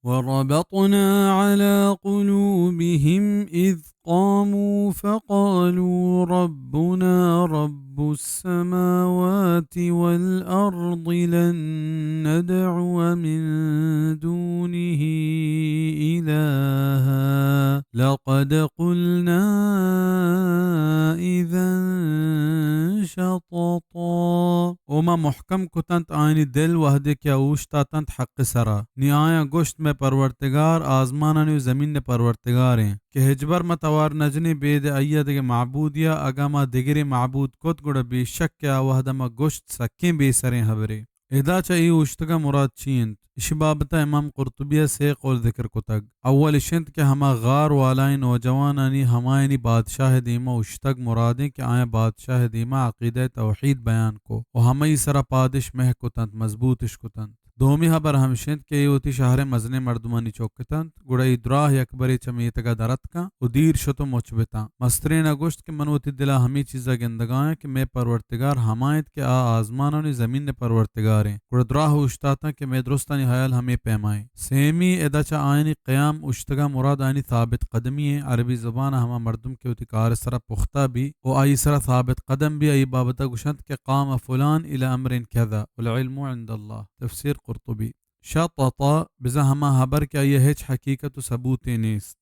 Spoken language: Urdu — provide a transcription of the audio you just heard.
وربطنا على قلوبهم إذ قاموا فقالوا ربنا رب السماوات والأرض لن ندعو من دونه إلها لقد قلنا إذا شططا. وما محکم کتنت آئینی دل وحده که اوشتا تنت حق سرا نی آیا گوشت میں پرورتگار آزمانانی و زمین نے پرورتگار ہیں کہ ہجبر متوار نجنی بید ایت کے معبود یا اگما دگری معبود کت گڑا بی شک کیا وحده ما گوشت سکیں بی سریں حبری ادا چاہیے اوشتگا مراد چینت اشبابتا امام قرطبیہ سے قول ذکر کتگ اول شنت کے ہما غار والائیں نوجوانانی ہمائنی بادشاہ دیما اشتگ مرادیں کہ آیا بادشاہ دیما عقیدہ توحید بیان کو و ہمئی سرا پادش مہ کتنت مضبوطش کتنت دومی حبر ہمشند کے یوتی شہر مزنے مردمانی چوکتنت گڑائی دراہ یکبری چمیتگا درت کا و دیر شتو مچبتا مسترین گوشت کے منوتی دلا ہمی چیزا گندگائیں کہ میں پرورتگار ہمایت کے آزمانانی زمین نے پرورتگار ہیں گڑا دراہ اشتاتا کہ میں درستانی حیال ہمیں پیمائیں سیمی ادا چا آئینی قیام اشتگا مراد آئینی ثابت قدمی ہیں عربی زبان ہما مردم کے ہوتی کار سرا پختہ بھی و آئی سرا ثابت قدم بھی آئی بابتا گشند کے قام فلان الى امر کذا والعلم عند اللہ تفسیر قرطبی شططا بزا ہما حبر کیا یہ ہچ حقیقت و ثبوت نیست